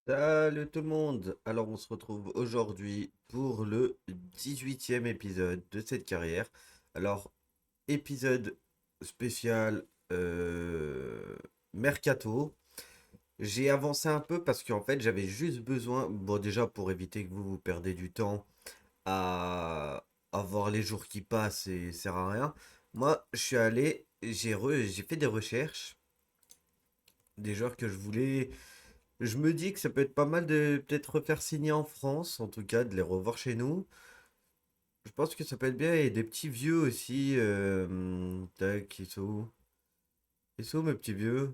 Salut tout le monde! Alors on se retrouve aujourd'hui pour le 18e épisode de cette carrière. Alors, épisode spécial Mercato. J'ai avancé un peu parce qu'en fait j'avais juste besoin, bon déjà pour éviter que vous perdez du temps à, à voir les jours qui passent et ça sert à rien. Moi je suis allé, j'ai fait des recherches, des joueurs que je voulais. Je me dis que ça peut être pas mal de peut-être refaire signer en France, en tout cas de les revoir chez nous. Je pense que ça peut être bien et des petits vieux aussi. Tac, ils sont où, mes petits vieux?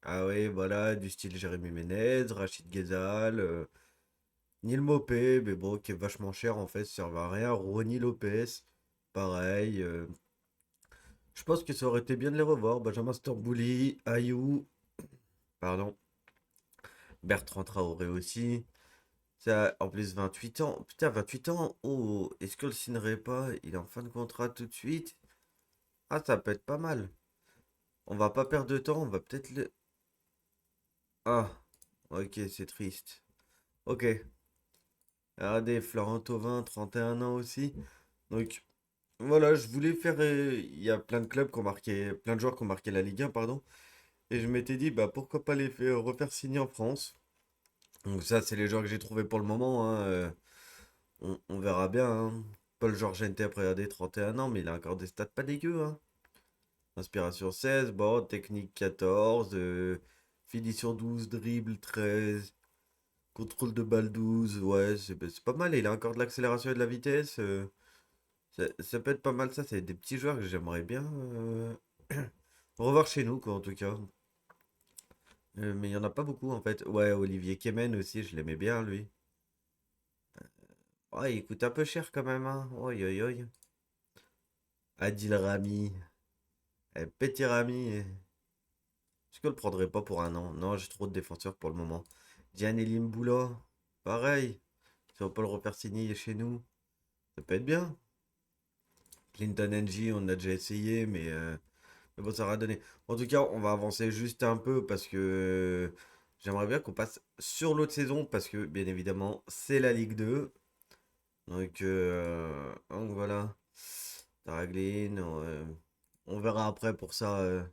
Ah oui, voilà, du style Jérémy Ménez, Rachid Ghezal, Neil Mopé, mais bon, qui est vachement cher en fait, ça sert à rien. Ronny Lopez, pareil. Je pense que ça aurait été bien de les revoir. Benjamin Stambouli, Ayou, pardon, Bertrand Traoré aussi. Ça, en plus, 28 ans. Putain, 28 ans. Oh, est-ce que le signerait pas? Il est en fin de contrat tout de suite. Ah, ça peut être pas mal. On va pas perdre de temps. On va peut-être le. Ah, ok, c'est triste. Ok. Regardez, Florent Thauvin, 31 ans aussi. Donc, voilà, je voulais faire. Il y a plein de clubs qui ont marqué. Plein de joueurs qui ont marqué la Ligue 1, pardon. Et je m'étais dit, bah pourquoi pas les faire refaire signer en France. Donc, ça, c'est les joueurs que j'ai trouvés pour le moment, hein. On verra bien, hein. Paul Georges après, regardez, 31 ans, mais il a encore des stats pas dégueu, hein. Inspiration 16, bon, technique 14, finition 12, dribble 13, contrôle de balle 12, ouais, c'est pas mal. Et il a encore de l'accélération et de la vitesse. Ça peut être pas mal, ça. C'est des petits joueurs que j'aimerais bien revoir chez nous, quoi, en tout cas. Mais il y en a pas beaucoup, en fait. Ouais, Olivier Kemen aussi, je l'aimais bien, lui. Ouais, il coûte un peu cher quand même, hein. Oi, oi, oi. Adil Rami. Petit Rami. Est-ce que je le prendrais pas pour un an? Non, j'ai trop de défenseurs pour le moment. Gianni Mboula, pareil. Si on peut le refaire signer chez nous, ça peut être bien. Clinton NG, on a déjà essayé, mais bon, ça va donner. En tout cas, on va avancer juste un peu parce que j'aimerais bien qu'on passe sur l'autre saison parce que, bien évidemment, c'est la Ligue 2. Donc voilà. Taraglin, on verra après pour ça.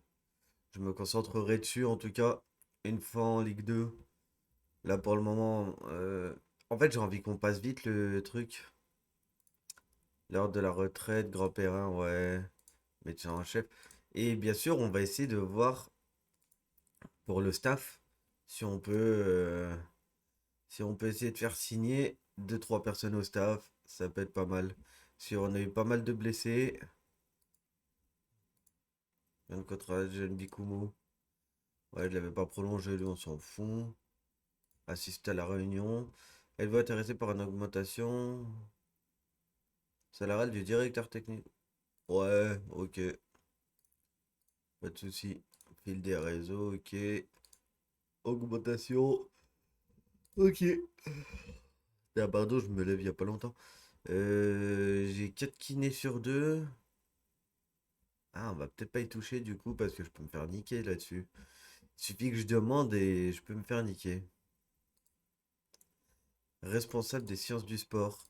Je me concentrerai dessus en tout cas une fois en Ligue 2. Là pour le moment, en fait j'ai envie qu'on passe vite le truc. L'heure de la retraite, Grand Perrin, ouais, médecin en chef. Et bien sûr, on va essayer de voir pour le staff si on peut, si on peut essayer de faire signer deux trois personnes au staff. Ça peut être pas mal. Si on a eu pas mal de blessés, même contre Jeune Bikoumou. Ouais, je l'avais pas prolongé, lui on s'en fout. Assister à la réunion. Elle veut intéresser par une augmentation salariale du directeur technique. Ouais, ok. Pas de souci. Fil des réseaux, ok. Augmentation. Ok. Ah, pardon, je me lève il y a pas longtemps. J'ai 4 kinés sur 2. Ah, on va peut-être pas y toucher du coup parce que je peux me faire niquer là-dessus. Il suffit que je demande et je peux me faire niquer. Responsable des sciences du sport.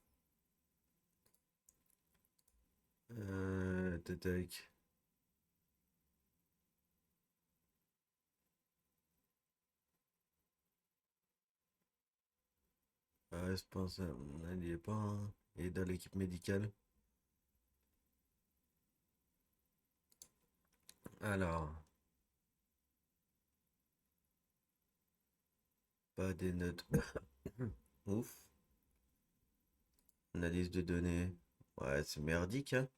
Tac. Responsable. Il y est pas, hein. Il est dans l'équipe médicale. Alors, pas des notes. Ouf. Analyse de données. Ouais, c'est merdique, hein.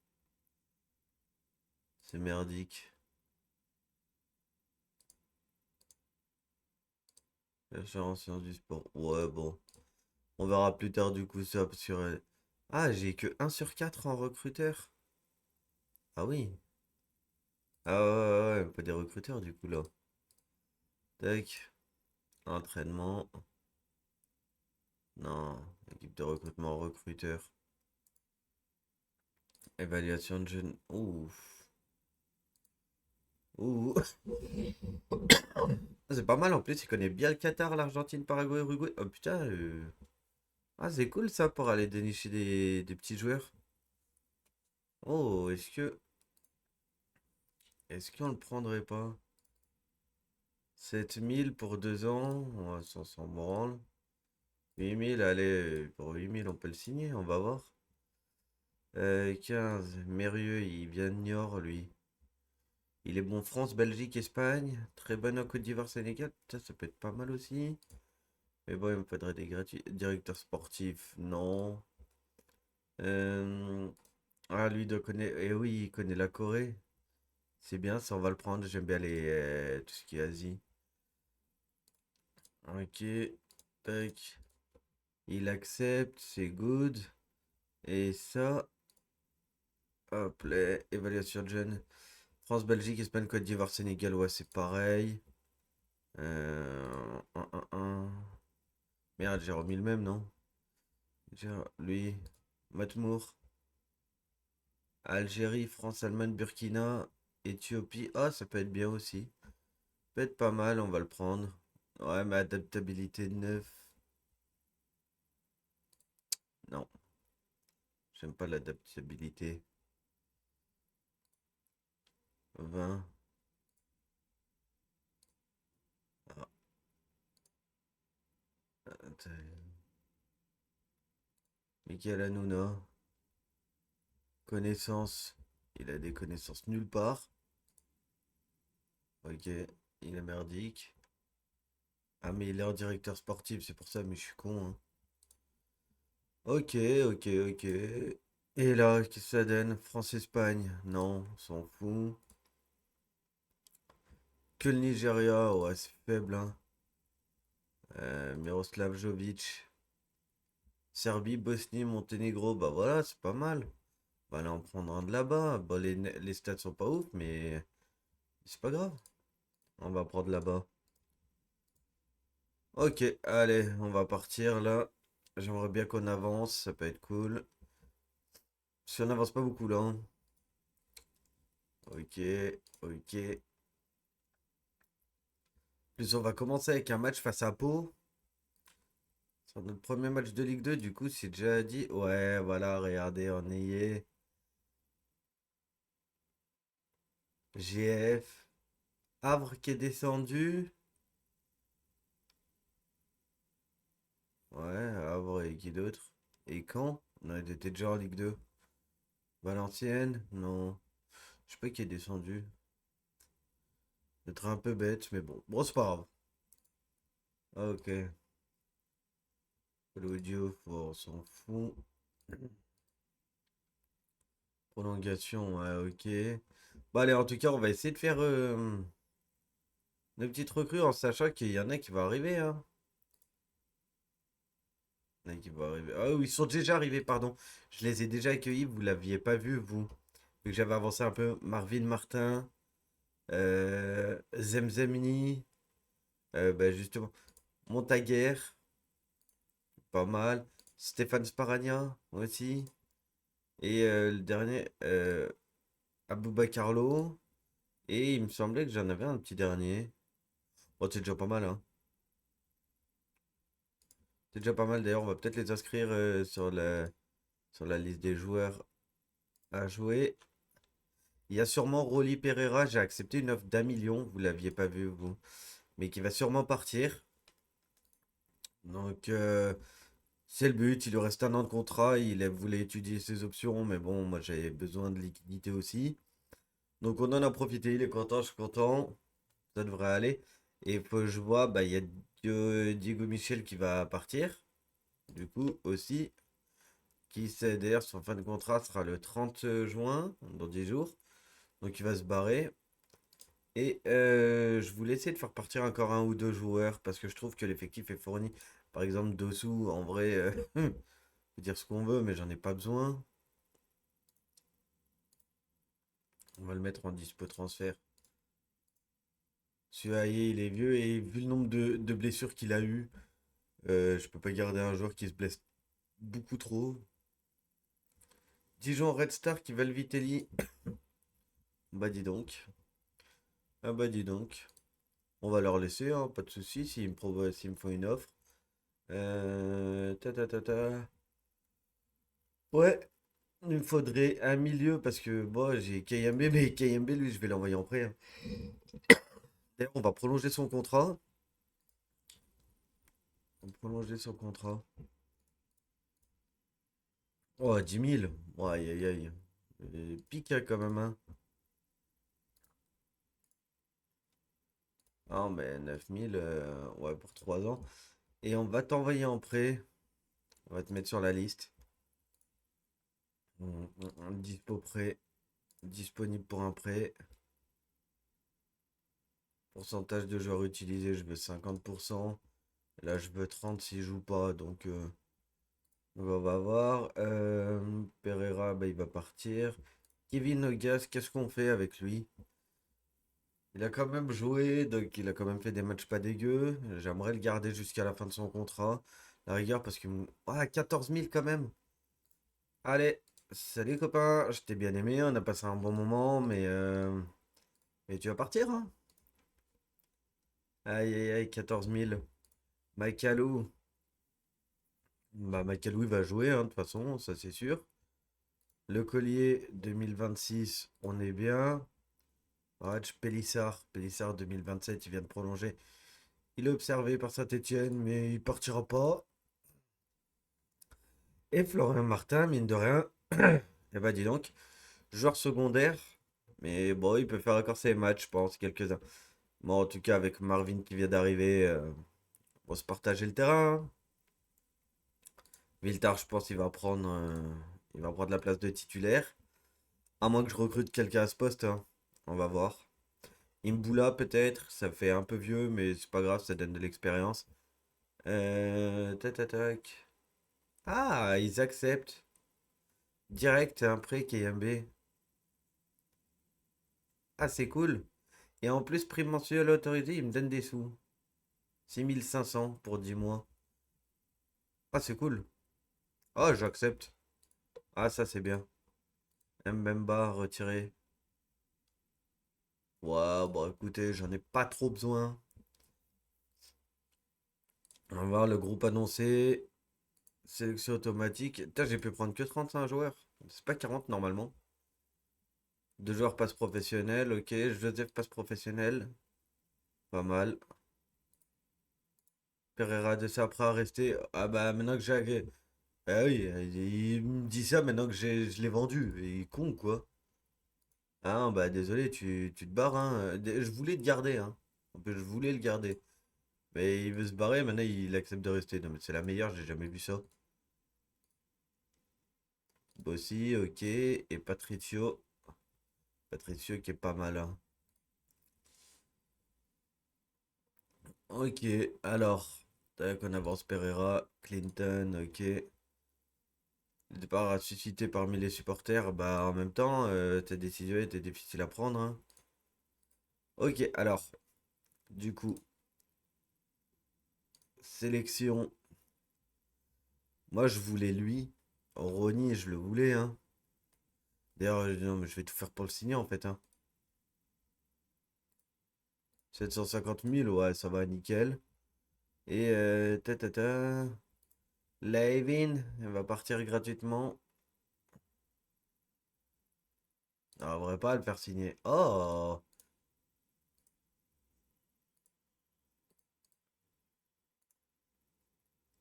C'est merdique. Chercheur en sciences du sport. Ouais, bon. On verra plus tard du coup ça sur. Ah, j'ai que 1 sur 4 en recruteur. Ah oui. Ah ouais, ouais, ouais, pas des recruteurs du coup là. Tac. Entraînement. Non. Équipe de recrutement, recruteur. Évaluation de jeunes. Ouf. Ouh. Ah, c'est pas mal, en plus, il connaît bien le Qatar, l'Argentine, Paraguay, Uruguay. Oh putain, ah, c'est cool ça pour aller dénicher des petits joueurs. Oh, est-ce qu'on le prendrait pas? 7 000 pour 2 ans, on s'en branle. 8 000, allez, pour 8 000 on peut le signer, on va voir. 15, Mérieux, il vient de Niort, lui. Il est bon France, Belgique, Espagne. Très bonne en Côte d'Ivoire, Sénégal. Putain, ça peut être pas mal aussi. Mais bon, il me faudrait des gratuits. Directeur sportif, non. Euh, Ah, lui doit connaître. Eh oui, il connaît la Corée. C'est bien, ça, on va le prendre. J'aime bien tout ce qui est Asie. Ok. Tac. Il accepte, c'est good. Et ça, hop là, évaluation de jeune. France, Belgique, Espagne, Côte d'Ivoire, Sénégal, ouais, c'est pareil. Un. Merde, j'ai remis le même, non? Lui, Matmour. Algérie, France, Allemagne, Burkina, Éthiopie. Ah, ça peut être bien aussi. Peut être pas mal, on va le prendre. Ouais, mais adaptabilité de 9. Non, j'aime pas l'adaptabilité. 20. Ah, Michael Hanouna. Connaissance. Il a des connaissances nulle part. Ok, il est merdique. Ah, mais il est en directeur sportif, c'est pour ça, mais je suis con, hein. Ok, ok. Et là, qu'est-ce que ça donne? France-Espagne? Non, on s'en fout. Que le Nigeria, ouais, c'est faible, hein. Miroslav Jovic. Serbie, Bosnie, Monténégro, bah voilà, c'est pas mal. Bah là, on prendra un de là-bas. Bah, les stats sont pas ouf, mais c'est pas grave. On va prendre là-bas. Ok, allez, on va partir là. J'aimerais bien qu'on avance, ça peut être cool. Si on n'avance pas beaucoup là, hein. Ok, ok. Plus on va commencer avec un match face à Pau. C'est notre premier match de Ligue 2, du coup, c'est déjà dit. Ouais, voilà, regardez, on y est. GF. Havre qui est descendu. Ouais, Havre et qui d'autre? Et quand? On était déjà en Ligue 2. Valenciennes? Non. Je sais pas qui est descendu. Peut-être un peu bête, mais bon. Bon, c'est pas grave. Ok. L'audio, on s'en fout. Prolongation, ouais, ok. Bon, allez, en tout cas, on va essayer de faire nos petites recrues en sachant qu'il y en a qui vont arriver, hein. Il y en a qui vont arriver. Ah oui, ils sont déjà arrivés, pardon. Je les ai déjà accueillis, vous l'aviez pas vu, vous. Vu que j'avais avancé un peu. Marvin Martin, Zemzemni, bah, justement, Montaguer, pas mal. Stéphane Sparagna aussi. Et le dernier, Aboubacarlo. Et il me semblait que j'en avais un petit dernier. Oh, c'est déjà pas mal, hein. C'est déjà pas mal. D'ailleurs, on va peut-être les inscrire sur la liste des joueurs à jouer. Il y a sûrement Rolly Pereira. J'ai accepté une offre d'1 million. Vous l'aviez pas vu, vous. Mais qui va sûrement partir. Donc, c'est le but. Il lui reste 1 an de contrat. Voulait étudier ses options. Mais bon, moi, j'avais besoin de liquidité aussi. Donc, on en a profité. Il est content. Je suis content. Ça devrait aller. Et faut que je vois, bah, il y a Diego Michel qui va partir. Du coup, aussi. Qui sait, d'ailleurs, son fin de contrat sera le 30 juin, dans 10 jours. Donc, il va se barrer. Et je voulais essayer de faire partir encore un ou deux joueurs parce que je trouve que l'effectif est fourni. Par exemple, Dossou, en vrai, on peut dire ce qu'on veut, mais j'en ai pas besoin. On va le mettre en dispo transfert. Suaye, il est vieux et vu le nombre de blessures qu'il a eu, je peux pas garder un joueur qui se blesse beaucoup trop. Dijon Red Star qui va le Vitelli. Bah dis donc. Ah bah dis donc. On va leur laisser, hein, pas de souci, s'ils me font une offre. Ta ta ta ta. Ouais, il me faudrait un milieu parce que bon, j'ai KMB, mais KMB, lui, je vais l'envoyer en prêt, hein. D'ailleurs, on va prolonger son contrat. On va prolonger son contrat. Oh, 10 000. Ouais, aïe, aïe, aïe. Pique, hein, quand même, hein. Ah, mais 9 000, ouais, pour 3 ans. Et on va t'envoyer en prêt. On va te mettre sur la liste. Dispo prêt. Disponible pour un prêt. Pourcentage de joueurs utilisés, je veux 50%. Là, je veux 30 s'il joue pas. Donc on va voir. Pereira, bah, il va partir. Kevin Nogas, qu'est-ce qu'on fait avec lui? Il a quand même joué, donc il a quand même fait des matchs pas dégueux. J'aimerais le garder jusqu'à la fin de son contrat. La rigueur, parce que. Ah, 14 000 quand même. Allez, salut copain, je t'ai bien aimé, on a passé un bon moment, mais tu vas partir, hein? Aïe aïe aïe, 14 000. Makalou. Bah, Makalou, il va jouer, hein, de toute façon, ça c'est sûr. Le collier 2026, on est bien. Raj Pélissard, Pélissard 2027, il vient de prolonger. Il est observé par Saint-Etienne, mais il partira pas. Et Florian Martin, mine de rien, eh bah dis donc, joueur secondaire, mais bon, il peut faire encore ses matchs, je pense, quelques-uns. Bon, en tout cas, avec Marvin qui vient d'arriver, on va se partager le terrain, hein. Viltar, je pense, il va prendre la place de titulaire. À moins que je recrute quelqu'un à ce poste, hein. On va voir. Imboula, peut-être, ça fait un peu vieux, mais c'est pas grave, ça donne de l'expérience. Tac, tac, tac. Ah, ils acceptent. Direct, un prêt KMB. Ah, c'est cool. Et en plus, prime mensuel autorisé, il me donne des sous. 6 500 pour 10 mois. Ah, c'est cool. Oh, j'accepte. Ah, ça, c'est bien. Mbemba retiré. Ouais, bon, écoutez, j'en ai pas trop besoin. On va voir le groupe annoncé. Sélection automatique. Putain, j'ai pu prendre que 35 joueurs. C'est pas 40 normalement. Deux joueurs passe professionnel, ok. Joseph passe professionnel. Pas mal. Pereira de Sapra resté. Ah bah maintenant que j'ai. Ah oui, il me dit ça maintenant que je l'ai vendu. Il est con quoi. Ah bah désolé, tu te barres, hein. Je voulais te garder, hein. En plus, je voulais le garder. Mais il veut se barrer, maintenant il accepte de rester. Non mais c'est la meilleure, j'ai jamais vu ça. Bossy, ok. Et Patricio. Patricio qui est pas mal, hein. Ok, alors. Tac, on avance Pereira, Clinton, ok. Le départ a suscité parmi les supporters. Bah en même temps, ta décision était difficile à prendre, hein. Ok, alors. Du coup, sélection. Moi je voulais lui. Ronny, je le voulais, hein. D'ailleurs, non, mais je vais tout faire pour le signer en fait, hein. 750 000, ouais, ça va, nickel. Et ta ta ta. Levin, elle va partir gratuitement. On devrait pas le faire signer. Oh!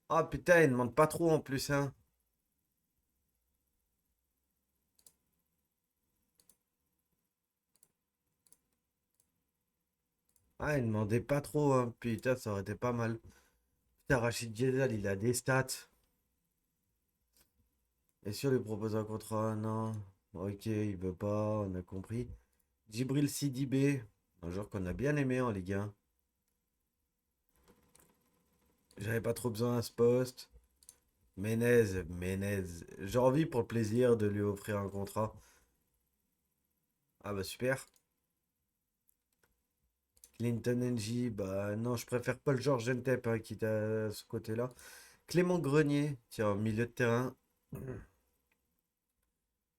Ah putain, il demande pas trop en plus, hein. Ah, il demandait pas trop, hein. Putain, ça aurait été pas mal. Putain, Rachid Ghezal, il a des stats. Et si on lui propose un contrat, non. Ok, il veut pas, on a compris. Djibril Sidibé, un joueur qu'on a bien aimé en Ligue 1. J'avais pas trop besoin à ce poste. Menez. J'ai envie pour le plaisir de lui offrir un contrat. Ah bah super. Clinton NJ, bah non, je préfère Paul Georges Gentep, hein, qui est à ce côté-là. Clément Grenier, tiens, milieu de terrain.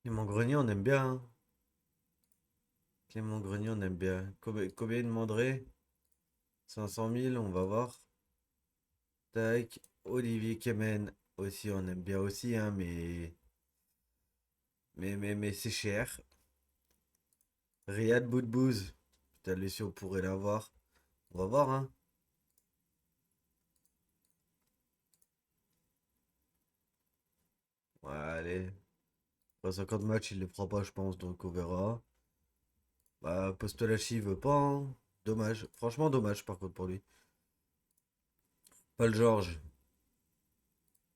Clément Grenier, on aime bien, hein. Clément Grenier, on aime bien. Combien il demanderait? 500 000, on va voir. Tac. Olivier Kemen aussi, on aime bien aussi, hein, mais c'est cher. Riyad Boudbouz. Putain, lui, si on pourrait l'avoir. On va voir, hein. Ouais, allez. Après 50 matchs, il les fera pas, je pense, donc on verra. Bah, Postolachi veut pas, hein. Dommage. Franchement, dommage, par contre, pour lui. Paul George.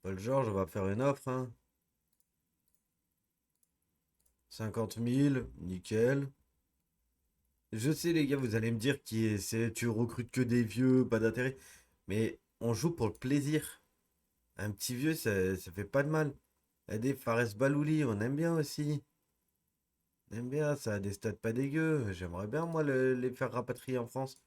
Paul George, on va faire une offre, hein. 50 000, nickel. Je sais, les gars, vous allez me dire tu recrutes que des vieux, pas d'intérêt. Mais on joue pour le plaisir. Un petit vieux, ça fait pas de mal. Et des Fares Balouli, on aime bien aussi. On aime bien, ça a des stats pas dégueux. J'aimerais bien, moi, les faire rapatrier en France.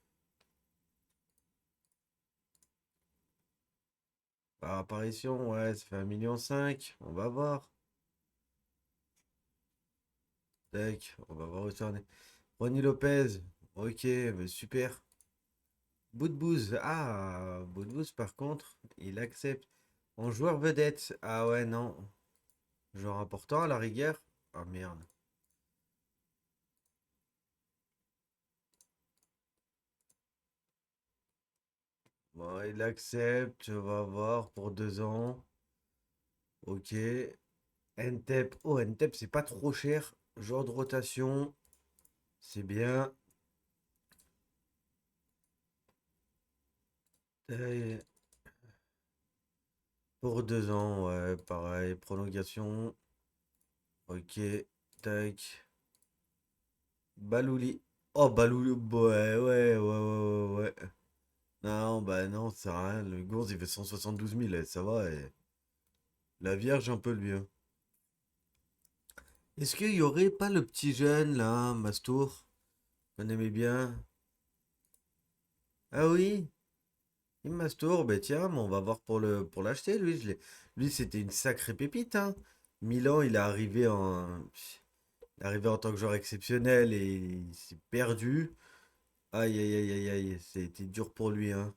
Par apparition, ouais, ça fait 1,5 million. On va voir. Tac, on va voir où ça en est. Ronnie Lopez, ok, mais super. Boudbouz, ah, Boudbouz, par contre, il accepte. En joueur vedette, ah ouais, non. Joueur important à la rigueur. Ah merde. Bon, il accepte, on va voir pour 2 ans. Ok. Ntep, oh, Ntep, c'est pas trop cher. Joueur de rotation, c'est bien. Euh, Pour 2 ans, ouais, pareil. Prolongation. Ok. Tac. Balouli. Oh, Balouli. Ouais, ouais, ouais, ouais, ouais, ouais. Non, bah non, ça sert à rien. Le Gours, il fait 172 000. Ça va. La Vierge, un peu lui, hein. Est-ce qu'il y aurait pas le petit jeune, là, Mastour, qu'on aimait bien? Ah oui? Il Mastour, bah tiens, mais on va voir pour l'acheter, lui. Lui, c'était une sacrée pépite, hein. Milan, il est arrivé en tant que joueur exceptionnel et il s'est perdu. Aïe, aïe, aïe, aïe, aïe, c'était dur pour lui, hein.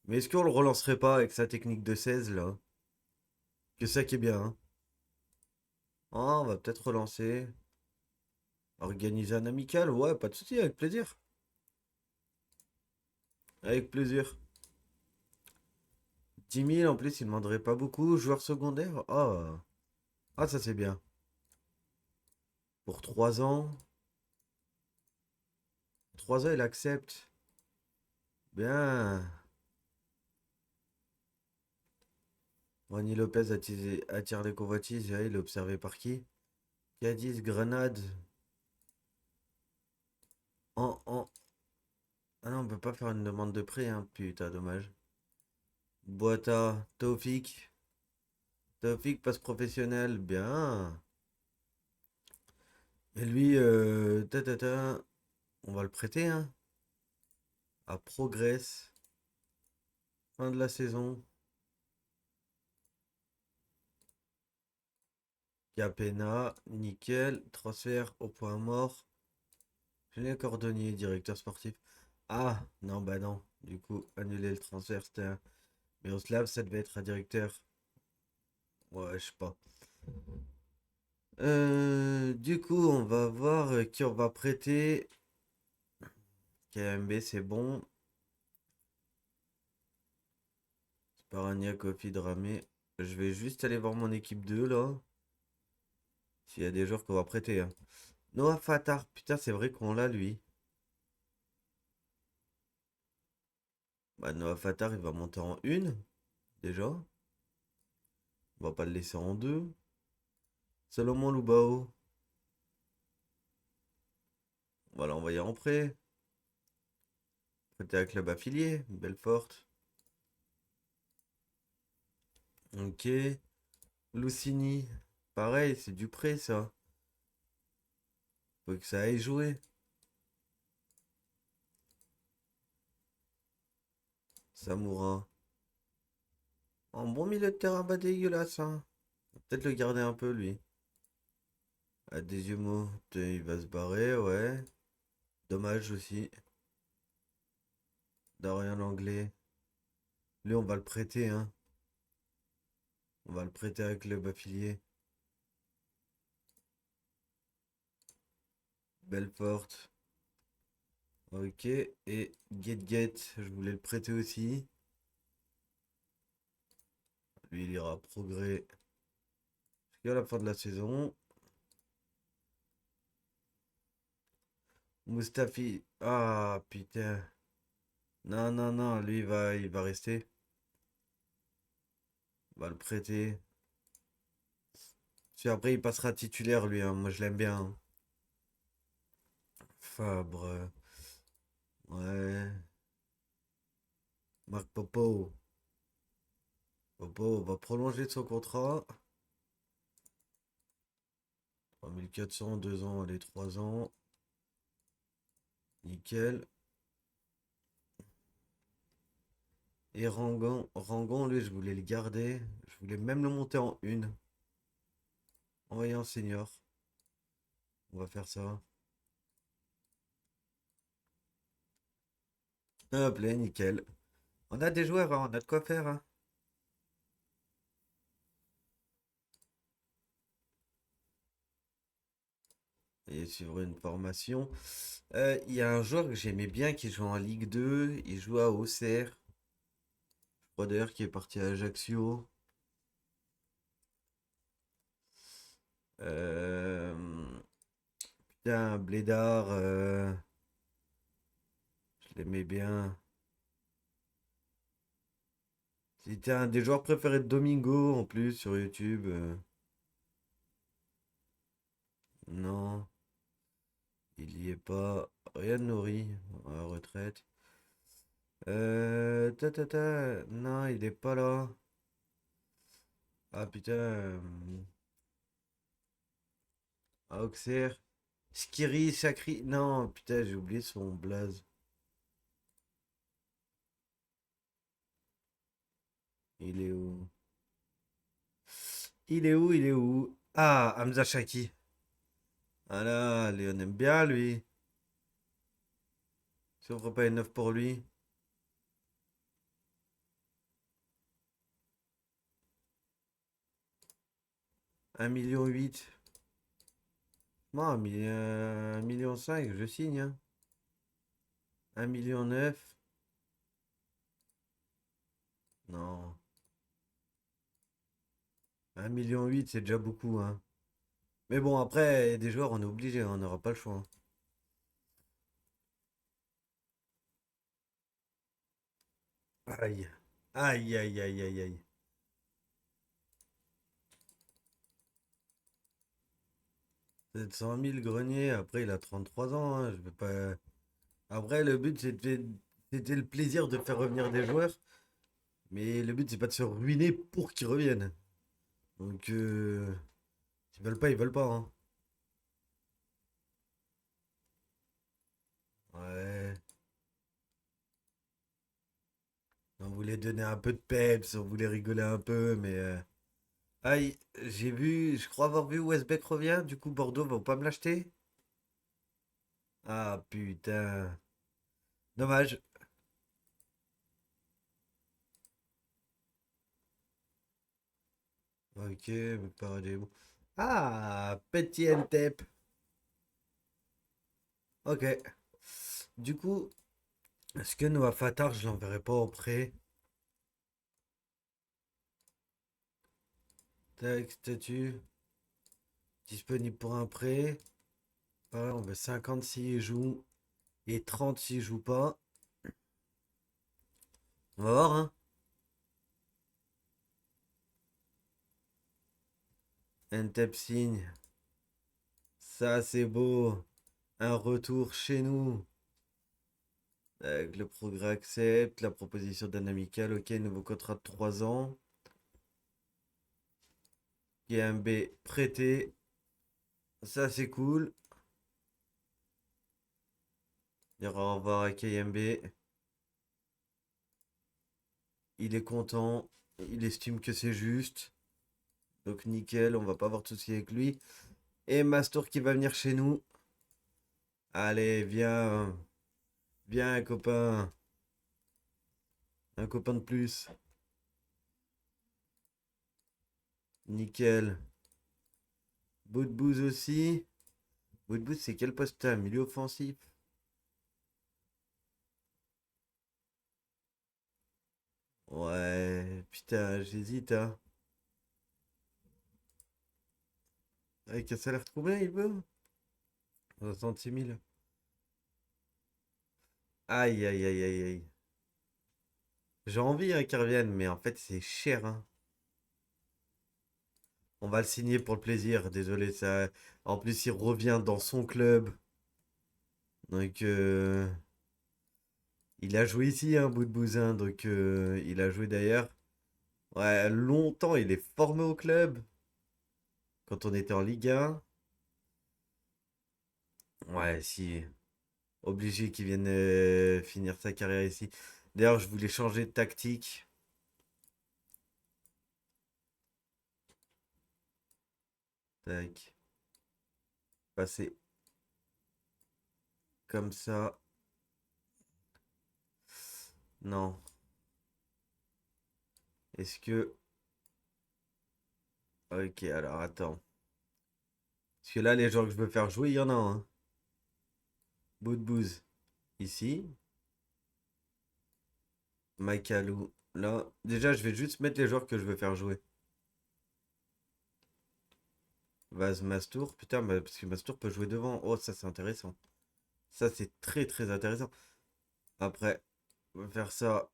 Mais est-ce qu'on le relancerait pas avec sa technique de 16 là? Que ça qui est bien, hein. Ah, on va peut-être relancer. Organiser un amical, ouais, pas de souci, avec plaisir. Avec plaisir. 10 000 en plus, il demanderait pas beaucoup. Joueur secondaire, ah, ah, ça c'est bien. Pour 3 ans. 3 ans, il accepte. Bien. Ronnie Lopez attire les convoitises. Et il est observé par qui? Cadiz, Grenade. En. Ah non, on peut pas faire une demande de prêt, hein. Putain, dommage. Boita, Taufik. Taufik passe professionnel. Bien. Et lui, on va le prêter, hein. À Progress. Fin de la saison. Capena, nickel. Transfert au point mort. Julien Cordonnier, directeur sportif. Ah, non, bah non. Du coup, annuler le transfert, c'était un. Miroslav, ça devait être un directeur. Ouais, je sais pas. Du coup, on va voir qui on va prêter. KMB, c'est bon. Sparagna, Kofi, Dramé. Je vais juste aller voir mon équipe 2 là. S'il y a des joueurs qu'on va prêter, hein. Noah Fatar, putain, c'est vrai qu'on l'a lui. Bah, Noah Fatar, il va monter en une, déjà. On va pas le laisser en deux. Salomon Lubao, on va l'envoyer en prêt. Prêter à club affilié, Belfort. Ok. Lucini, pareil, c'est du prêt ça. Faut que ça aille jouer. Samoura. Un bon milieu de terrain pas dégueulasse, hein. Peut-être le garder un peu, lui. Adesimo, il va se barrer, ouais. Dommage aussi. Dorian Anglais. Lui, on va le prêter, hein. On va le prêter à un club affilié. Belfort. Ok. Et Get, je voulais le prêter aussi. Lui, il ira progrès jusqu'à la fin de la saison. Mustafi. Ah, putain. Non, non, non. Lui, il va rester. On va le prêter. Puis après, il passera titulaire, lui, hein. Moi, je l'aime bien, hein. Fabre. Ouais. Marc Popo. Popo va prolonger son contrat. 3400, 2 ans, allez, 3 ans. Nickel. Et Rangon, lui, je voulais le garder. Je voulais même le monter en une. Envoyer en senior. On va faire ça. Hop là, nickel. On a des joueurs, hein, on a de quoi faire, hein. Et suivre une formation. Il y a un joueur que j'aimais bien qui joue en Ligue 2. Il joue à Auxerre. Je crois d'ailleurs qu'il est parti à Ajaccio. Euh, Putain, Blédard. Je l'aimais bien. C'était un des joueurs préférés de Domingo en plus sur YouTube. Non, il y est pas. Rien de nourri à la retraite. Non, il est pas là. Ah putain. Auxerre. Skiri, Chakri. Non, putain, j'ai oublié son blaze. Il est où? Il est où? Il est où? Ah, Hamza Shaki. Ah là, Léon aime bien lui. Si on ferait pas une offre pour lui. 1,8 million. Moi, 1,5 million, je signe, hein. 1,9 million. Non. 1,8 million, c'est déjà beaucoup, hein. Mais bon, après, il y a des joueurs, on est obligé, on n'aura pas le choix, hein. Aïe. Aïe, aïe, aïe, aïe, aïe. 700 000 grenier, après, il a 33 ans, hein, je vais pas. Après, le but, c'était le plaisir de faire revenir des joueurs. Mais le but, c'est pas de se ruiner pour qu'ils reviennent. Donc, s'ils veulent pas, ils veulent pas, hein. Ouais. On voulait donner un peu de peps, on voulait rigoler un peu, mais. Aïe, j'ai vu, je crois avoir vu où Westbeck revient, du coup Bordeaux va pas me l'acheter. Ah putain. Dommage. Ok, mais paradis. Ah, petit Ntep. Ok. Du coup, est-ce que Noah Fatar, je l'enverrai pas au prêt? Tac, statut. Disponible pour un prêt. Voilà, on veut 50 s'il joue et 30 s'il joue pas. On va voir, hein. Ntep signe. Ça, c'est beau. Un retour chez nous. Le progrès accepte. La proposition d'un amical. Ok, nouveau contrat de 3 ans. KMB prêté. Ça, c'est cool. Il y aura au revoir à KMB. Il est content. Il estime que c'est juste. Donc, nickel. On va pas avoir de soucis avec lui. Et Master qui va venir chez nous. Allez, viens. Viens, copain. Un copain de plus. Nickel. Boudbouz aussi. Boudbouz, c'est quel poste t'as? Milieu offensif? Ouais, putain, j'hésite, hein. Avec un salaire de combien il veut? 66 000. Aïe, aïe, aïe, aïe, aïe. J'ai envie hein, qu'il revienne, mais en fait, c'est cher, hein. On va le signer pour le plaisir, désolé, ça. En plus, il revient dans son club. Donc, il a joué ici, hein, bout de bousin. Donc, il a joué d'ailleurs. Ouais, longtemps, il est formé au club. Quand on était en Ligue 1. Ouais, si. Obligé qu'il vienne finir sa carrière ici. D'ailleurs, je voulais changer de tactique. Tac. Passer comme ça. Non. Est-ce que... Ok, alors attends. Parce que là, les gens que je veux faire jouer, il y en a un, hein. Bout de bouse. Ici. Makalou. Là. Déjà, je vais juste mettre les joueurs que je veux faire jouer. Vaz Mastour. Putain, bah, parce que Mastour peut jouer devant. Oh, ça, c'est intéressant. Ça, c'est très, très intéressant. Après, on va faire ça.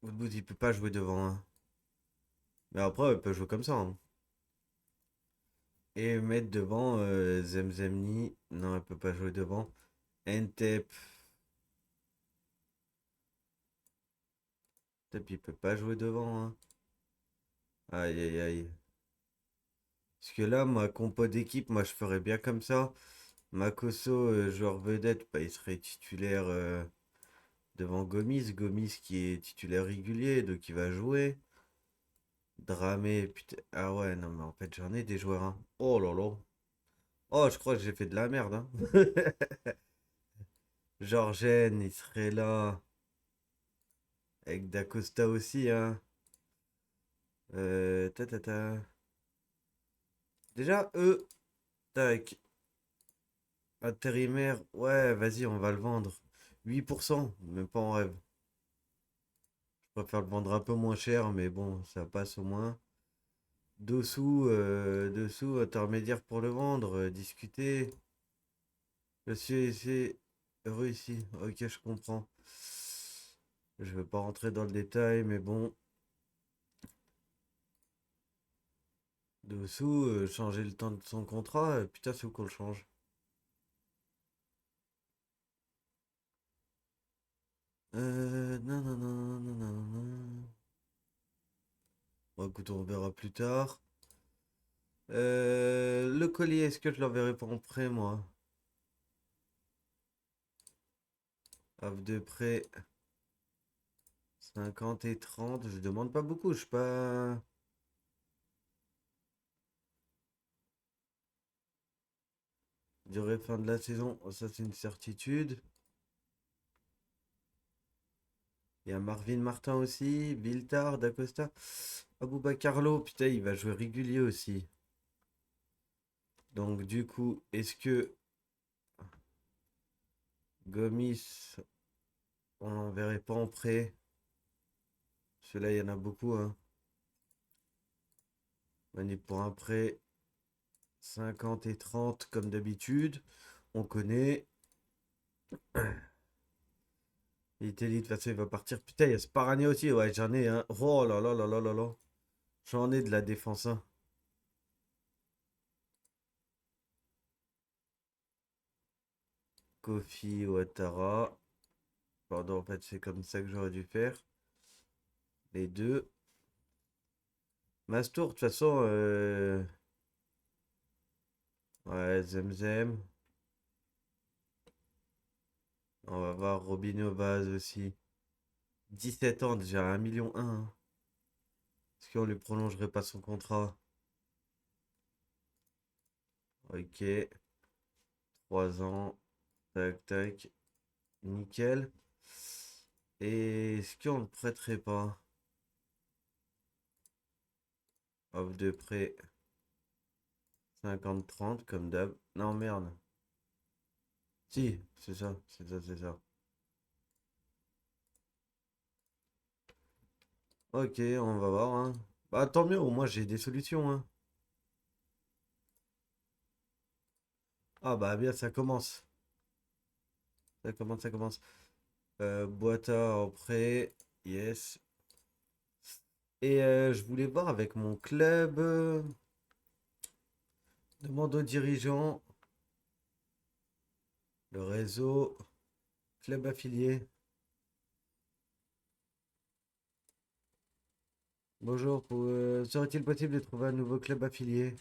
Bout de bouse, il peut pas jouer devant, hein. Mais après, il peut jouer comme ça, hein. Et mettre devant Zemzemni. Non, elle peut pas jouer devant. Entep. Entep, il peut pas jouer devant, hein. Aïe, aïe, aïe. Parce que là, ma compo d'équipe, moi, je ferais bien comme ça. Makosso, joueur vedette, bah, il serait titulaire devant Gomis. Gomis qui est titulaire régulier, donc il va jouer. Dramé, putain. Ah ouais, non, mais en fait, j'en ai des joueurs, hein. Oh là là. Oh, je crois que j'ai fait de la merde, hein. Georgen, il serait là. Avec Dacosta aussi, hein. Ta, ta, ta. Déjà, eux, tac, intérimaire, ouais, vas-y, on va le vendre. 8%, même pas en rêve. Je préfère le vendre un peu moins cher, mais bon, ça passe au moins. Dessous, intermédiaire pour le vendre, discuter. Monsieur, c'est heureux ici. Ok, je comprends. Je veux pas rentrer dans le détail, mais bon. Dessous, changer le temps de son contrat, putain, c'est où qu'on le change? Non, non, non, non, non, non. Bon, écoute, on verra plus tard. Le collier, est-ce que je l'enverrai pas en prêt, moi? Offre de prêt 50 et 30. Je demande pas beaucoup, je sais pas. Durée fin de la saison, oh, ça c'est une certitude. Il y a Marvin Martin aussi, Viltard, Dacosta. Aboubacarlo, putain, il va jouer régulier aussi. Donc du coup, est-ce que Gomis, on l'enverrait pas en prêt? Ceux-là, il y en a beaucoup, hein. On est pour un prêt 50 et 30 comme d'habitude. On connaît. Italie, de toute façon, il va partir. Putain, il y a Sparani aussi. Ouais, j'en ai, hein. Oh là là là là là là. J'en ai de la défense, hein. Kofi Ouattara. Pardon, en fait, c'est comme ça que j'aurais dû faire. Les deux. Mastour, de toute façon. Ouais, Zemzem. On va voir Robinho Vaz aussi. 17 ans, déjà 1,1 million, hein. Est-ce qu'on lui prolongerait pas son contrat? Ok. 3 ans. Tac, tac. Nickel. Et est-ce qu'on le prêterait pas? Offre de prêt 50-30 comme d'hab. Non, merde. Si, c'est ça, c'est ça, c'est ça. Ok, on va voir, hein. Bah, tant mieux, au moins j'ai des solutions, hein. Ah, bah, bien, ça commence. Ça commence, ça commence. Boîte en prêt, yes. Et je voulais voir avec mon club. Demande aux dirigeants, le réseau, club affilié. Bonjour, serait-il possible de trouver un nouveau club affilié?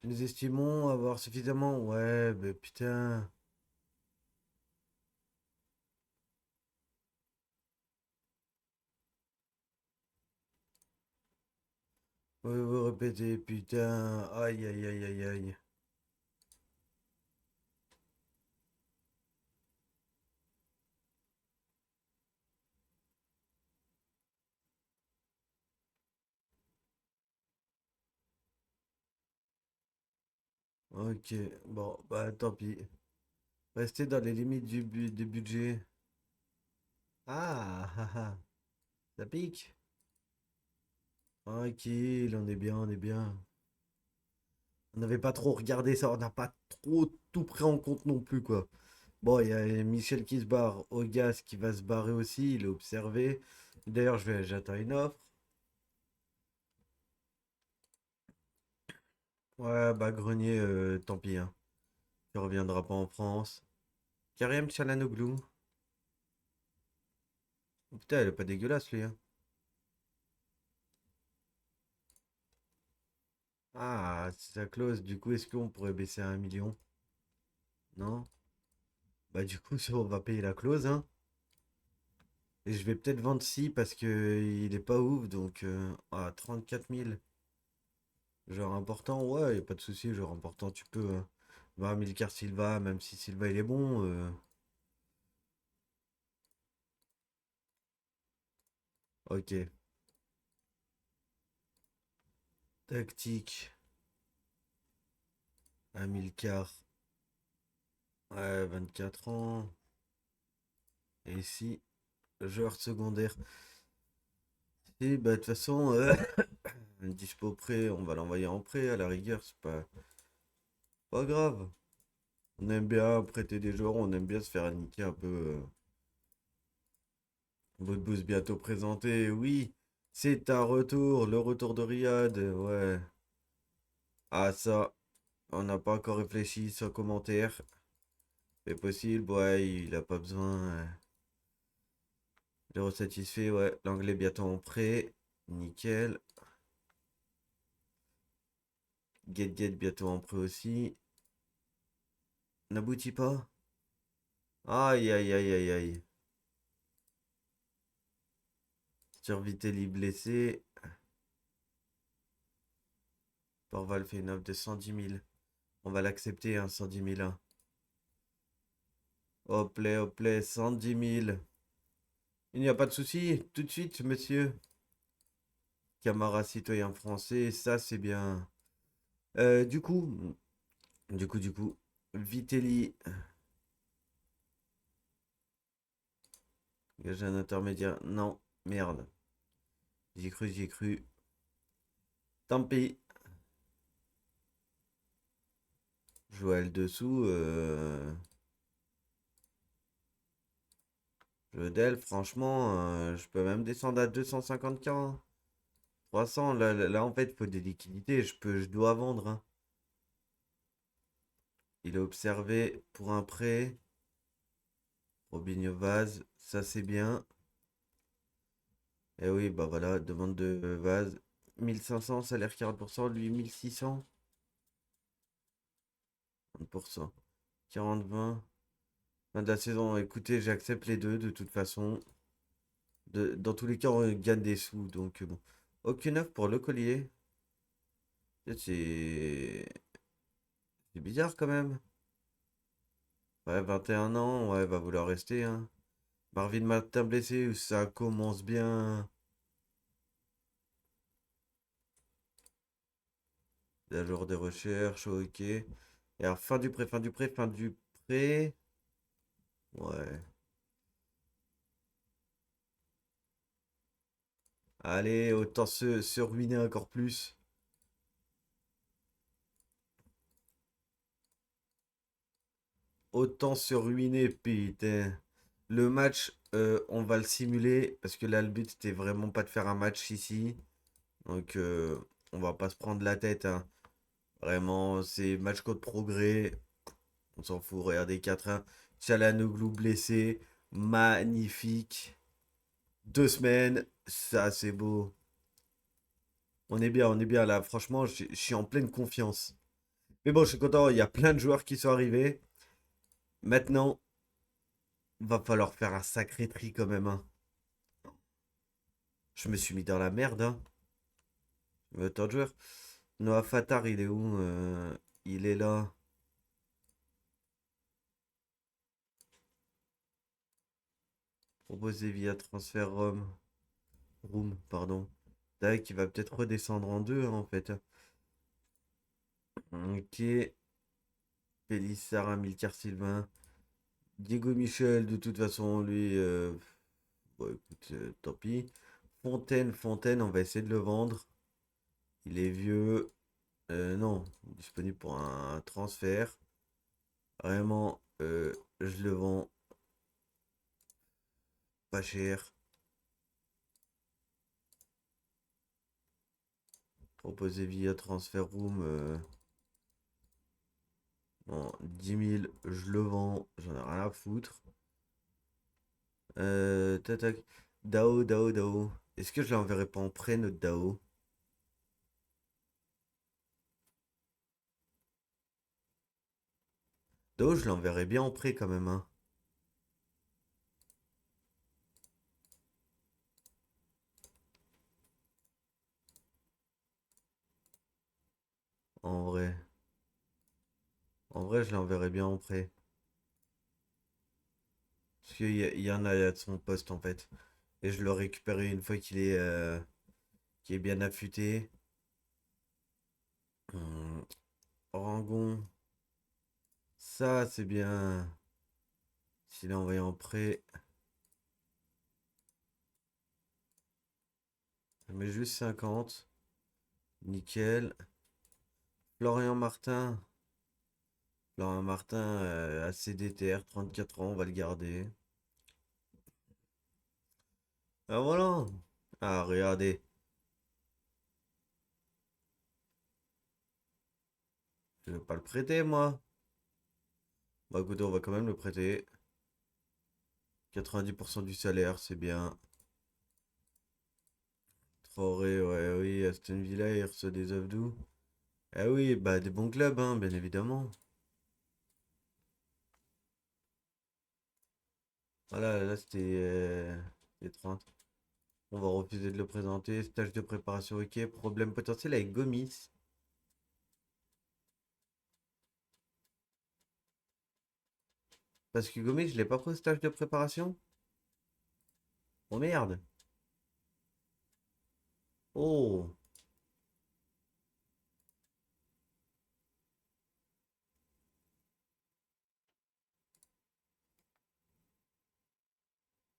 Nous estimons avoir suffisamment. Ouais, mais putain. Vous répétez, putain. Aïe, aïe, aïe, aïe, aïe. Ok, bon, bah tant pis. Restez dans les limites du budget. Ah, ah, ah, ça pique. Tranquille, on est bien, on est bien. On n'avait pas trop regardé ça, on n'a pas trop tout pris en compte non plus, quoi. Bon, il y a Michel qui se barre, Ogas qui va se barrer aussi, il est observé. D'ailleurs, j'attends une offre. Ouais, bah Grenier, tant pis, hein. Il reviendra pas en France. Karim Çalhanoğlu. Putain, elle est pas dégueulasse, lui, hein. Ah, c'est sa clause. Du coup, est-ce qu'on pourrait baisser à 1 million? Non? Bah, du coup, on va payer la clause, hein. Et je vais peut-être vendre si parce que il est pas ouf, donc 4 000. Genre important, ouais, y a pas de souci, genre important, tu peux. 20 000 car Silva, même si Silva il est bon. Ok. Tactique. 1 000 car. Ouais, 24 ans. Et ici, joueur secondaire. Et bah, de toute façon, un dispo prêt, on va l'envoyer en prêt à la rigueur, c'est pas grave. On aime bien prêter des joueurs, on aime bien se faire niquer un peu. Votre boost bientôt présenté, oui, c'est un retour, le retour de Riyad, ouais. Ah, ça, on n'a pas encore réfléchi sur commentaire. C'est possible, ouais, il a pas besoin. Zéro satisfait, ouais. L'anglais bientôt en prêt. Nickel. Get bientôt en prêt aussi. N'aboutit pas. Aïe aïe aïe aïe aïe. Survitelli blessé. Porval fait une offre de 110 000. On va l'accepter, hein, 110 000. Hein. Hop là, 110 000. Il n'y a pas de souci, tout de suite, monsieur. Camara citoyen français, ça c'est bien. Du coup, du coup, Vitelli, j'ai un intermédiaire. Non, merde. J'y ai cru, j'y ai cru. Tant pis. Joël dessous. Jodel, franchement, je peux même descendre à 250K. Hein. 300, là, en fait, il faut des liquidités. Je dois vendre. Hein. Il est observé pour un prêt. Robinho Vaz, ça c'est bien. Et oui, bah voilà, demande de Vaz. 1500, salaire 40%, lui 1600. 30%. 40-20. Fin de la saison, écoutez, j'accepte les deux de toute façon. Dans tous les cas, on gagne des sous, donc bon. Aucune offre pour le collier. C'est bizarre quand même. Ouais, 21 ans, ouais, va vouloir rester, hein. Marvin Martin blessé, ça commence bien. La jour des recherches, ok. Et alors, fin du prêt, fin du prêt, fin du prêt. Ouais. Allez, autant se ruiner encore plus. Autant se ruiner, putain. Le match, on va le simuler parce que là, le but, c'était vraiment pas de faire un match ici. Donc, on va pas se prendre la tête, hein. Vraiment, c'est match contre progrès. On s'en fout. Regardez 4-1. Çalhanoğlu blessé. Magnifique. 2 semaines. Ça, c'est beau. On est bien là. Franchement, je suis en pleine confiance. Mais bon, je suis content. Il y a plein de joueurs qui sont arrivés. Maintenant, va falloir faire un sacré tri quand même, hein. Je me suis mis dans la merde, hein. Tant de joueurs. Noah Fatar, il est où? Il est là. Proposé via transfert Room, pardon. Tac, il va peut-être redescendre en deux, hein, en fait. Ok. Pélissard, Milcar Sylvain. Diego Michel, de toute façon, lui. Bon, écoute, tant pis. Fontaine, on va essayer de le vendre. Il est vieux. Non, disponible pour un transfert. Vraiment, je le vends pas cher. Proposé via transfer room. Bon, 10 000, je le vends. J'en ai rien à foutre. Tac, tac. Dao. Est-ce que je l'enverrai pas en prêt, notre Dao? Dao, je l'enverrai bien en prêt quand même, hein. En vrai. En vrai, je l'enverrai bien en prêt. Parce qu'il y en a de son poste en fait. Et je le récupérerai une fois qu'il est bien affûté. Hum, Rangon. Ça, c'est bien. S'il est envoyé en prêt. Je mets juste 50. Nickel. Florian Martin. Florian Martin, assez déter, 34 ans, on va le garder. Ah voilà. Ah, regardez. Je vais pas le prêter, moi. Bah écoutez, on va quand même le prêter. 90% du salaire, c'est bien. Traoré, ouais, oui, Aston Villa, il reçoit des œufs d'où? Ah oui, bah des bons clubs, hein, bien évidemment. Voilà, là c'était les 30. On va refuser de le présenter. Stage de préparation, ok. Problème potentiel avec Gomis. Parce que Gomis, je l'ai pas pris au stage de préparation. Oh merde. Oh.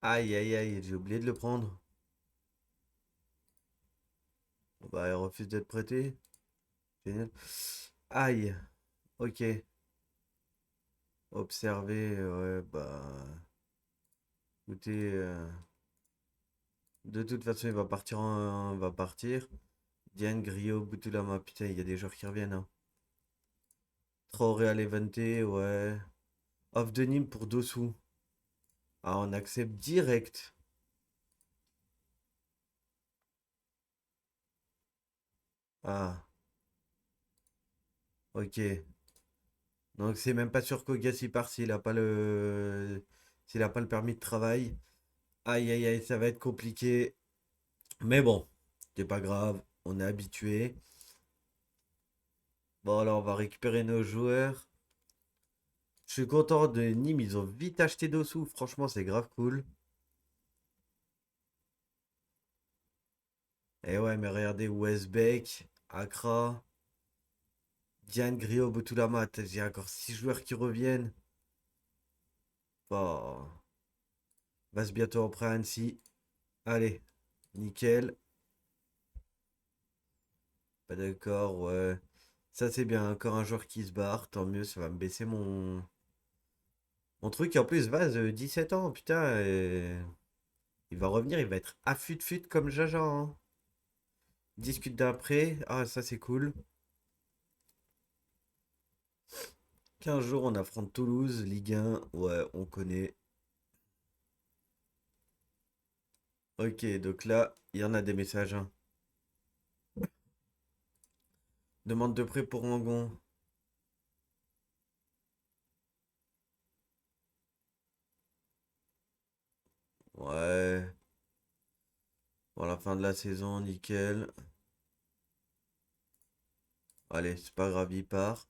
Aïe, aïe, aïe, j'ai oublié de le prendre. Bon, bah, il refuse d'être prêté. Génial. Aïe. Ok. Observer, ouais, bah. Écoutez, de toute façon, il va partir va partir. Diane, Griot, Boutulama. Putain, il y a des joueurs qui reviennent, hein. Traoré à Levante, ouais. Off de Nîmes pour Dossou. Ah, on accepte direct. Ah, ok. Donc c'est même pas sûr qu'Ogas y part s'il a pas le permis de travail. Aïe aïe aïe, ça va être compliqué. Mais bon, c'est pas grave, on est habitué. Bon alors on va récupérer nos joueurs. Je suis content de Nîmes, ils ont vite acheté Dossou. Franchement, c'est grave cool. Et ouais, mais regardez, Westbeck, Accra, Diane Griot, Boutulama. J'ai encore 6 joueurs qui reviennent. Oh, passe bientôt en prêt à Annecy. Allez, nickel. Pas d'accord, ouais. Ça, c'est bien. Encore un joueur qui se barre. Tant mieux, ça va me baisser mon truc. Et en plus, Vaz, 17 ans, putain. Il va revenir, il va être affût-fut comme Jaja, hein. Discute d'après. Ah, ça, c'est cool. 15 jours, on affronte Toulouse, Ligue 1. Ouais, on connaît. Ok, donc là, il y en a des messages, hein. Demande de prêt pour Rangon. Ouais. Pour la fin de la saison, nickel. Allez, c'est pas grave, il part.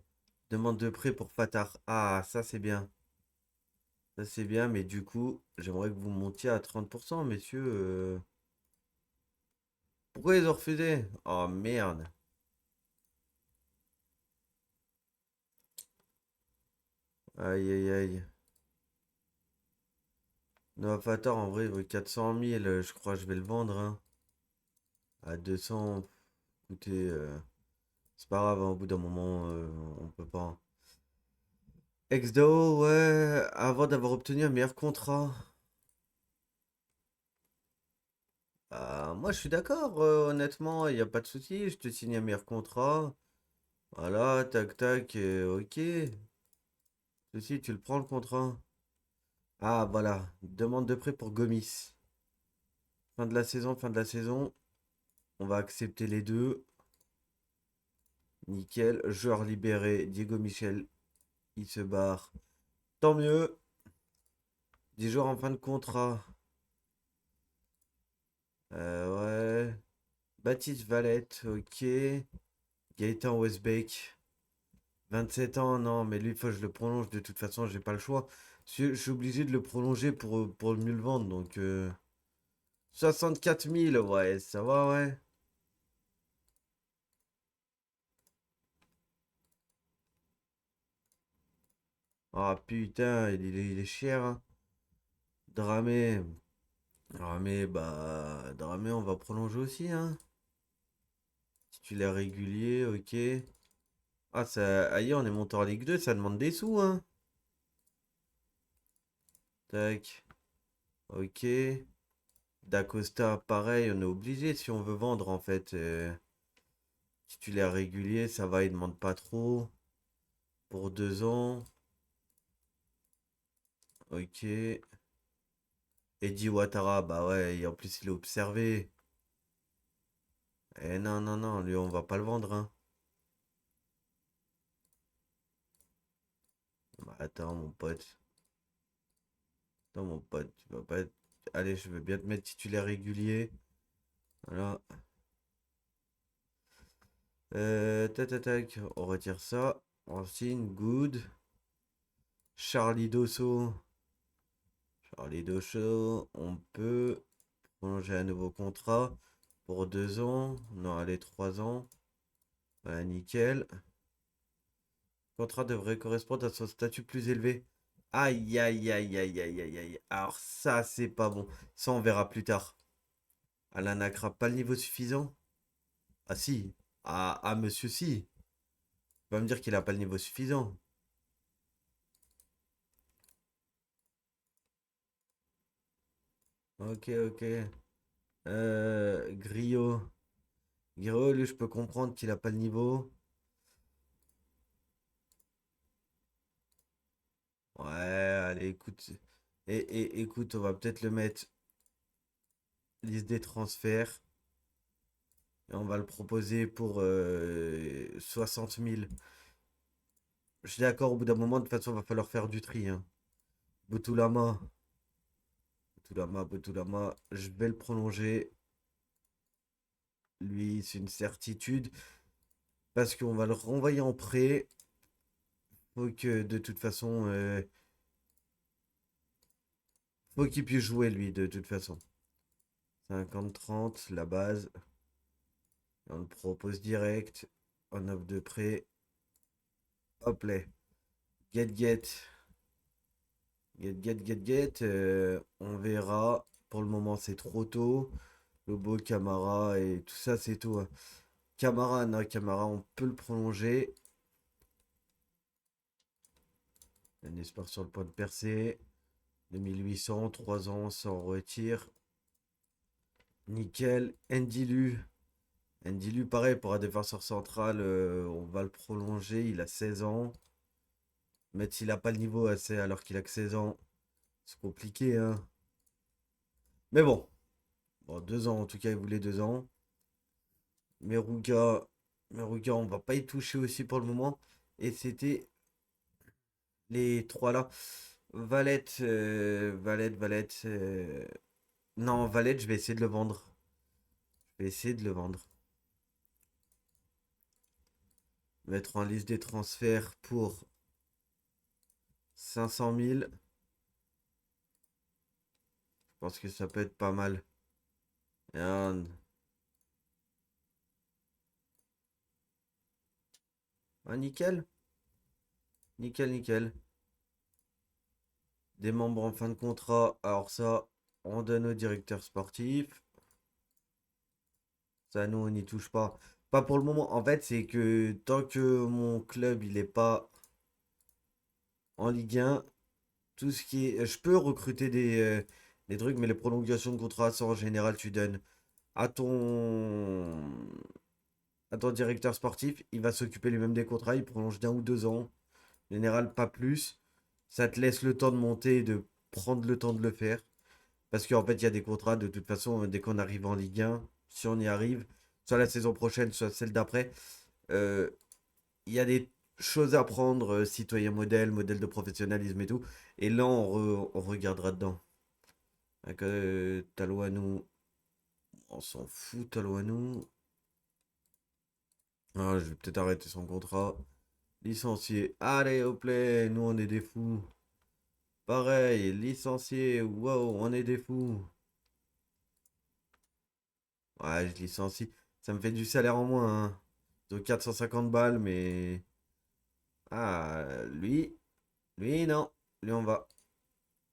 Demande de prêt pour Fatar. Ah, ça c'est bien. Ça c'est bien, mais du coup, j'aimerais que vous montiez à 30%, messieurs. Pourquoi ils ont refusé? Oh merde. Aïe aïe aïe. Noah Fatar, en vrai, il vaut 400 000. Je crois que je vais le vendre, hein. À 200. Écoutez, c'est pas grave, hein, au bout d'un moment, on peut pas. Exdo, ouais, avant d'avoir obtenu un meilleur contrat. Moi, je suis d'accord, honnêtement, il n'y a pas de souci. Je te signe un meilleur contrat. Voilà, tac, tac, ok. Ceci, tu le prends le contrat. Ah, voilà. Demande de prêt pour Gomis. Fin de la saison, fin de la saison. On va accepter les deux. Nickel. Joueur libéré. Diego Michel, il se barre. Tant mieux. 10 joueurs en fin de contrat. Ouais. Baptiste Valette, ok. Gaëtan Westbeck. 27 ans, non, mais lui, il faut que je le prolonge. De toute façon, j'ai pas le choix. Je suis obligé de le prolonger pour mieux le vendre. Donc, 64 000, ouais, ça va, ouais. Ah putain, il est cher, hein. Dramé. Dramé, on va prolonger aussi, hein. Titulaire régulier, ok. Ah, ça. Aïe, on est monté en Ligue 2, ça demande des sous, hein. Tac. Ok. D'Acosta, pareil, on est obligé si on veut vendre, en fait. Titulaire régulier, ça va, il demande pas trop. Pour 2 ans. Ok. Eddie Ouattara, bah ouais, et en plus il est observé. Eh non, non, non, lui on va pas le vendre, hein. Bah, attends, mon pote. Attends, mon pote, tu vas pas être... Allez, je veux bien te mettre titulaire régulier. Voilà. Tac, tac, tac, on retire ça. On signe, good. Charlie Dosso. Charlie Dosso, on peut prolonger un nouveau contrat pour 2 ans. Non, allez, 3 ans. Voilà, nickel. Contrat devrait correspondre à son statut plus élevé. Aïe, aïe, aïe, aïe, aïe, aïe, aïe. Alors ça, c'est pas bon. Ça, on verra plus tard. Alain Nacra, pas le niveau suffisant? Ah si. Monsieur, si. Tu vas me dire qu'il a pas le niveau suffisant. Ok, ok. Griot. Griot, lui, je peux comprendre qu'il a pas le niveau. Ouais, allez, écoute. Écoute, on va peut-être le mettre liste des transferts. Et on va le proposer pour 60 000. Je suis d'accord, au bout d'un moment, de toute façon, il va falloir faire du tri, hein. Boutulama. Boutulama. Je vais le prolonger. Lui, c'est une certitude. Parce qu'on va le renvoyer en prêt. Faut que de toute façon, faut qu'il puisse jouer lui de toute façon. 50-30, la base. On le propose direct. On offre de prêt. Hop là. Get get. Get get get get. On verra. Pour le moment, c'est trop tôt. Lobo, Camara et tout ça, c'est tout, hein. Camara, non, Camara, on peut le prolonger. Un espoir sur le point de percer. 2800, 3 ans, sans retire. Nickel. Ndilu. Ndilu, pareil, pour un défenseur central, on va le prolonger. Il a 16 ans. Mais s'il n'a pas le niveau assez alors qu'il a que 16 ans, c'est compliqué, hein. Mais bon. Bon, 2 ans, en tout cas, il voulait 2 ans. Meruga, Meruga, on va pas y toucher aussi pour le moment. Et c'était les trois là. Valette, Valette, Valette. Non, Valette, je vais essayer de le vendre. Je vais essayer de le vendre. Mettre en liste des transferts pour 500 000. Je pense que ça peut être pas mal. Regarde. Ah, nickel. Nickel, nickel. Des membres en fin de contrat. Alors ça, on donne au directeur sportif. Ça, nous, on n'y touche pas. Pas pour le moment. En fait, c'est que tant que mon club, il est pas en Ligue 1, tout ce qui est... Je peux recruter des trucs, mais les prolongations de contrat, ça, en général, tu donnes à ton directeur sportif. Il va s'occuper lui-même des contrats. Il prolonge d'1 ou 2 ans. En général, pas plus. Ça te laisse le temps de monter et de prendre le temps de le faire. Parce qu'en fait, il y a des contrats, de toute façon, dès qu'on arrive en Ligue 1, si on y arrive, soit la saison prochaine, soit celle d'après, euh, il y a des choses à prendre, citoyen modèle, modèle de professionnalisme et tout. Et là, on regardera dedans. Donc, Talouanou, on s'en fout, Talouanou. Ah, je vais peut-être arrêter son contrat. Licencié. Allez, hop là, nous on est des fous. Pareil, licencié. Wow, on est des fous. Ouais, je licencie. Ça me fait du salaire en moins, hein. De 450 balles, mais. Ah, lui, non. Lui, on va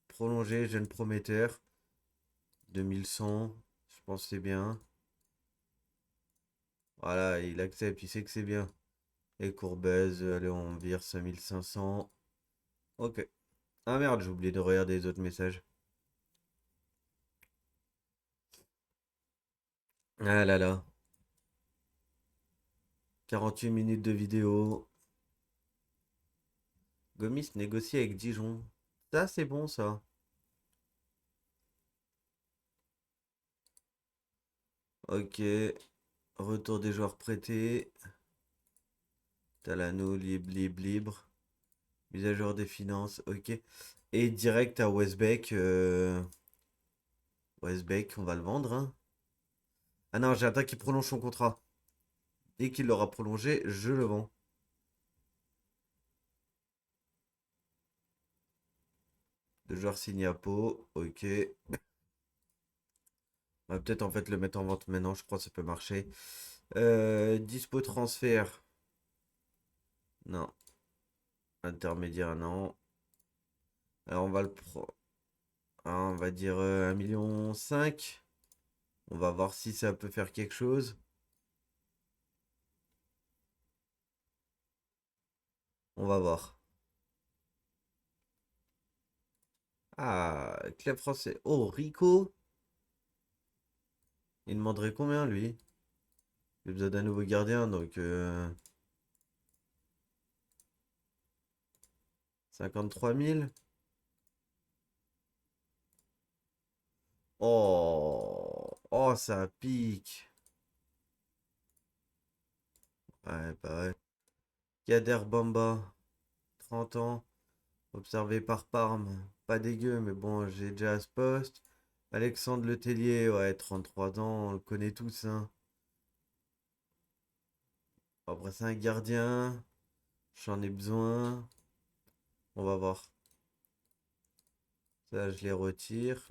prolonger, jeune prometteur. 2100, je pense que c'est bien. Voilà, il accepte, il sait que c'est bien. Et Courbez, allez, on vire 5500. Ok. Ah merde, j'ai oublié de regarder les autres messages. Ah là là. 48 minutes de vidéo. Gomis négocie avec Dijon. Ça, c'est bon, ça. Ok. Retour des joueurs prêtés. Talano, libre, libre, libre. Mise à jour des finances, ok. Et direct à Westbeck. Westbeck, on va le vendre, hein. Ah non, j'attends qu'il prolonge son contrat. Dès qu'il l'aura prolongé, je le vends. Le joueur signé à Pau, ok. On va peut-être en fait le mettre en vente maintenant, je crois que ça peut marcher. Dispo transfert. Non. Intermédiaire, non. Alors on va le pro. Ah, on va dire 1,5 million. On va voir si ça peut faire quelque chose. On va voir. Ah, club français. Oh, Rico. Il demanderait combien lui? Il a besoin d'un nouveau gardien, donc 53 000. Oh, oh, ça pique. Ouais, bah ouais. Kader Bamba, 30 ans, observé par Parme. Pas dégueu, mais bon, j'ai déjà à ce poste. Alexandre Letellier, ouais, 33 ans, on le connaît tous, hein. Après, c'est un gardien. J'en ai besoin. On va voir. Ça, je les retire.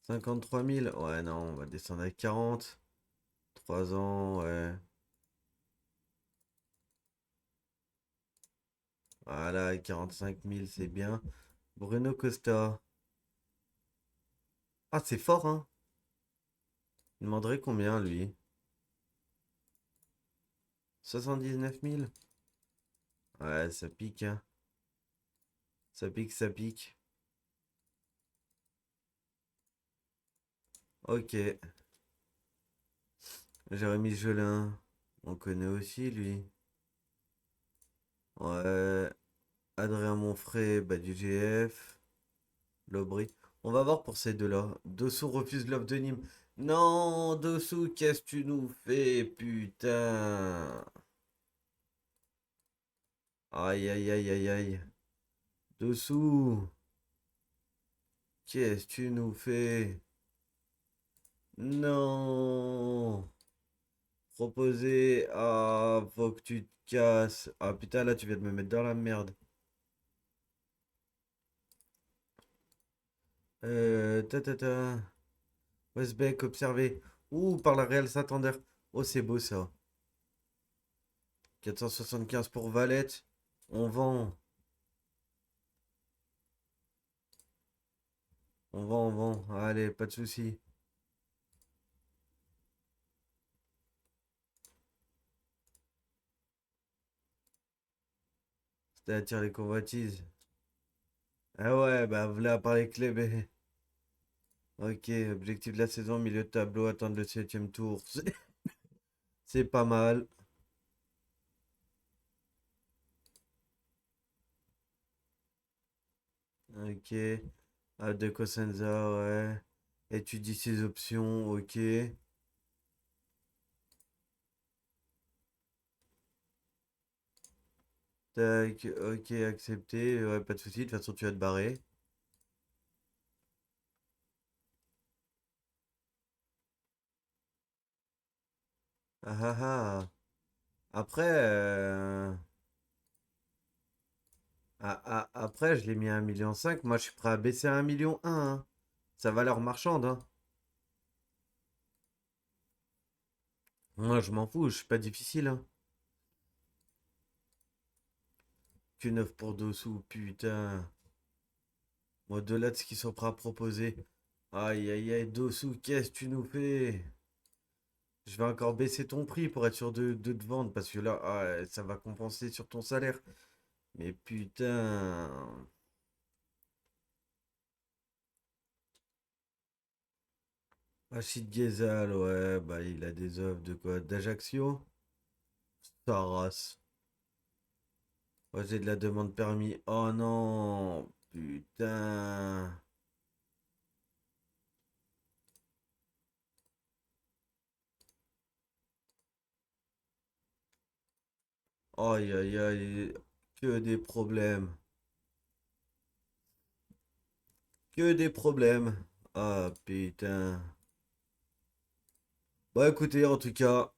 53 000. Ouais, non, on va descendre à 40. 3 ans, ouais. Voilà, 45 000, c'est bien. Bruno Costa. Ah, c'est fort, hein. Il demanderait combien, lui? 79 000. Ouais, ça pique, hein. Ça pique, ça pique. Ok. Jérémy Jolin. On connaît aussi, lui. Ouais. Adrien Monfray, bah, du GF. Lobry. On va voir pour ces deux-là. Dossou refuse l'offre de Nîmes. Non, Dossou, qu'est-ce que tu nous fais, putain? Aïe, aïe, aïe, aïe, aïe. Dossou, qu'est-ce que tu nous fais? Non. Proposer. Ah, faut que tu te casses. Ah, putain, là, tu viens de me mettre dans la merde. Ta ta ta. Westbeck, observé. Ouh, par la Real Santander. Oh, c'est beau ça. 475 pour Valette. On vend. On vend, on vend. Allez, pas de souci. C'était attirer les convoitises. Ah ouais, bah voilà, par les clés. Ok, objectif de la saison, milieu de tableau, atteindre le septième tour. C'est pas mal. Ok. De Cosenza, ouais. Étudie ses options, ok. Tac, ok, accepté. Ouais, pas de souci, de toute façon, tu vas te barrer. Ah ah ah. Après, après, je l'ai mis à 1,5 million. Moi, je suis prêt à baisser à 1,1 million, hein. Ça valeur marchande, hein. Moi, je m'en fous, je suis pas difficile, hein. Que 9 pour dessous, putain. Au-delà de ce qu'ils sont prêts à proposer. Aïe, aïe, aïe, Dossou, qu'est-ce que tu nous fais? Je vais encore baisser ton prix pour être sûr de te vendre parce que là, ah, ça va compenser sur ton salaire. Mais putain. Rachid Ghezal, ouais, bah il a des offres de quoi? D'Ajaccio? Saras. Ouais, j'ai de la demande permis. Oh non, putain. Aïe, aïe, aïe. Que des problèmes. Que des problèmes. Ah putain. Bon, écoutez, en tout cas,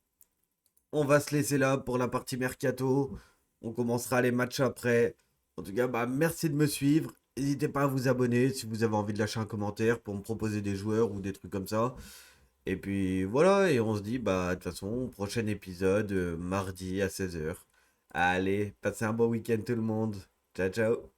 on va se laisser là pour la partie mercato. On commencera les matchs après. En tout cas, bah, merci de me suivre. N'hésitez pas à vous abonner si vous avez envie de lâcher un commentaire pour me proposer des joueurs ou des trucs comme ça. Et puis voilà, et on se dit, bah, de toute façon, prochain épisode, mardi à 16 h. Allez, passez un bon week-end tout le monde. Ciao, ciao.